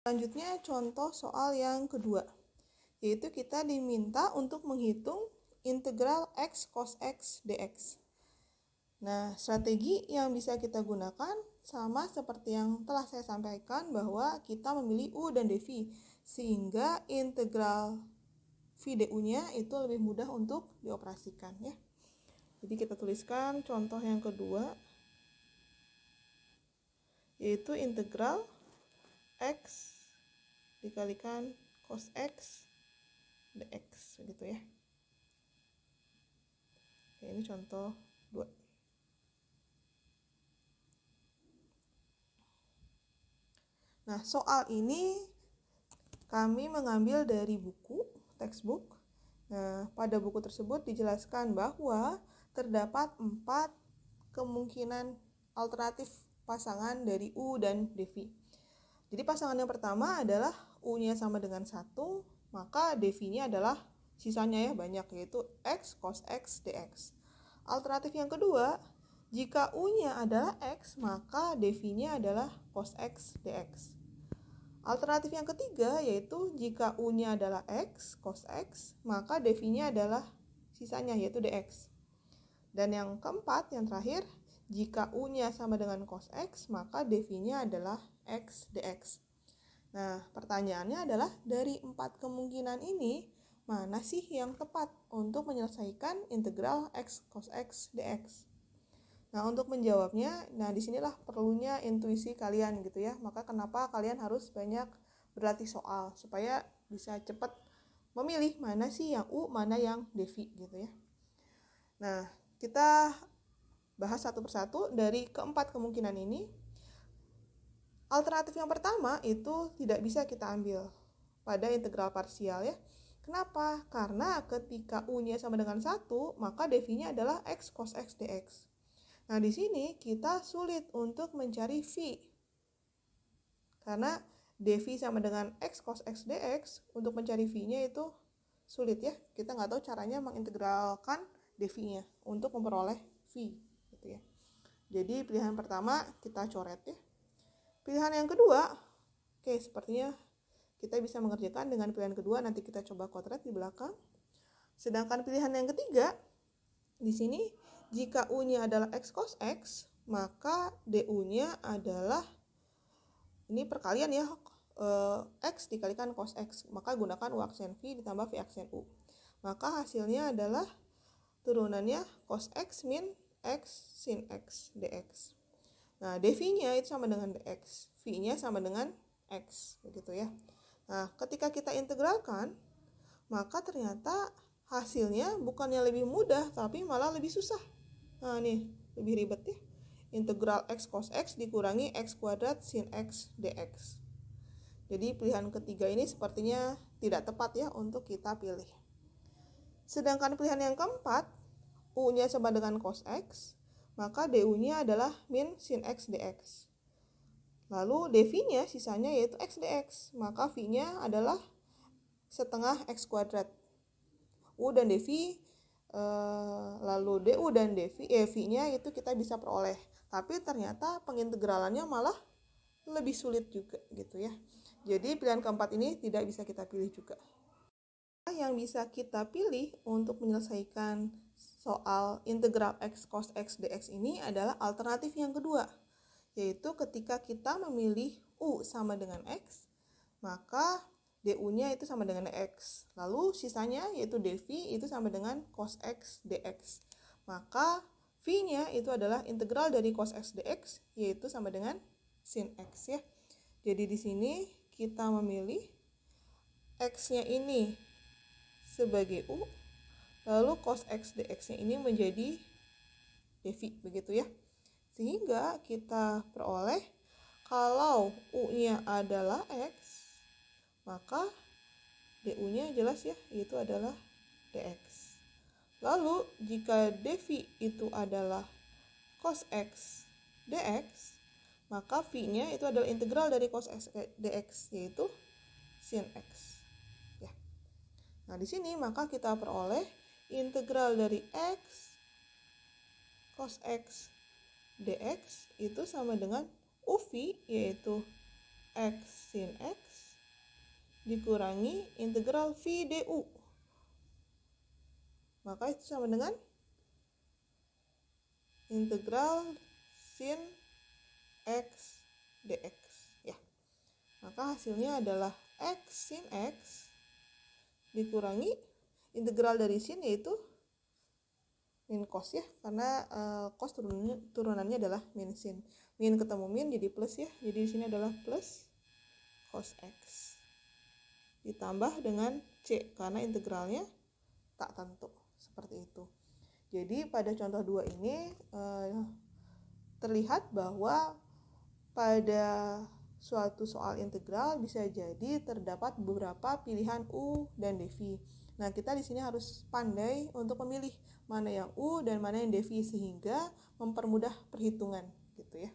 Selanjutnya contoh soal yang kedua, yaitu kita diminta untuk menghitung integral x cos x dx. Nah, strategi yang bisa kita gunakan sama seperti yang telah saya sampaikan, bahwa kita memilih u dan dv, sehingga integral v du-nya itu lebih mudah untuk dioperasikan ya. Jadi kita tuliskan contoh yang kedua, yaitu integral x dikalikan cos x dx gitu ya. Oke, ini contoh 2. Nah, soal ini kami mengambil dari buku, textbook. Nah, pada buku tersebut dijelaskan bahwa terdapat 4 kemungkinan alternatif pasangan dari u dan dv. Jadi pasangan yang pertama adalah u-nya sama dengan 1, maka dv-nya adalah sisanya ya banyak, yaitu x cos x dx. Alternatif yang kedua, jika u-nya adalah x, maka dv-nya adalah cos x dx. Alternatif yang ketiga, yaitu jika u-nya adalah x cos x, maka dv-nya adalah sisanya, yaitu dx. Dan yang keempat, yang terakhir, jika u-nya sama dengan cos x, maka dv-nya adalah x dx. Nah, pertanyaannya adalah dari 4 kemungkinan ini, mana sih yang tepat untuk menyelesaikan integral x cos x dx? Nah, untuk menjawabnya, disinilah perlunya intuisi kalian gitu ya. Maka kenapa kalian harus banyak berlatih soal, supaya bisa cepat memilih mana sih yang u, mana yang dv gitu ya. Nah, kita bahas satu persatu dari keempat kemungkinan ini. Alternatif yang pertama itu tidak bisa kita ambil pada integral parsial ya. Kenapa? Karena ketika u-nya sama dengan 1, maka dv-nya adalah x cos x dx. Nah, di sini kita sulit untuk mencari v. Karena dv sama dengan x cos x dx, untuk mencari v-nya itu sulit ya. Kita nggak tahu caranya mengintegralkan dv-nya untuk memperoleh v gitu ya. Jadi pilihan pertama kita coret ya. Pilihan yang kedua, oke, sepertinya kita bisa mengerjakan dengan pilihan kedua, nanti kita coba kotret di belakang. Sedangkan pilihan yang ketiga, di sini jika u-nya adalah x cos x, maka du-nya adalah, ini perkalian ya, x dikalikan cos x, maka gunakan u aksen v ditambah v aksen u. Maka hasilnya adalah turunannya cos x min x sin x dx. Nah, dv-nya itu sama dengan dx, v-nya sama dengan x, begitu ya. Nah, ketika kita integralkan, maka ternyata hasilnya bukannya lebih mudah, tapi malah lebih susah. Nah, nih, lebih ribet ya. Integral x cos x dikurangi x kuadrat sin x dx. Jadi pilihan ketiga ini sepertinya tidak tepat ya untuk kita pilih. Sedangkan pilihan yang keempat, u-nya sama dengan cos x, maka du-nya adalah min sin x dx. Lalu dv-nya sisanya yaitu x dx, maka v-nya adalah setengah x kuadrat. U dan dv, lalu du dan dv, v-nya itu kita bisa peroleh. Tapi ternyata pengintegralannya malah lebih sulit juga gitu ya. Jadi pilihan keempat ini tidak bisa kita pilih juga. Yang bisa kita pilih untuk menyelesaikan soal integral x cos x dx ini adalah alternatif yang kedua, yaitu ketika kita memilih u sama dengan x, maka du-nya itu sama dengan x. Lalu sisanya yaitu dv itu sama dengan cos x dx. Maka v-nya itu adalah integral dari cos x dx, yaitu sama dengan sin x ya. Jadi di sini kita memilih x-nya ini sebagai u, lalu cos x dx-nya ini menjadi dv, begitu ya. Sehingga kita peroleh kalau u-nya adalah x, maka du-nya jelas ya, yaitu adalah dx. Lalu jika dv itu adalah cos x dx, maka v-nya itu adalah integral dari cos x dx, yaitu sin x. Ya. Nah, di sini maka kita peroleh integral dari x cos x dx itu sama dengan uv, yaitu x sin x dikurangi integral V du. Maka itu sama dengan integral sin X dx. Ya. Maka hasilnya adalah X sin X dikurangi integral dari sin yaitu min cos ya, karena cos turunannya adalah min sin. Min ketemu min jadi plus ya. Jadi di sini adalah plus cos X ditambah dengan C karena integralnya tak tentu. Seperti itu. Jadi pada contoh 2 ini terlihat bahwa pada suatu soal integral bisa jadi terdapat beberapa pilihan U dan dv. Nah, kita di sini harus pandai untuk memilih mana yang U dan mana yang dv sehingga mempermudah perhitungan gitu ya.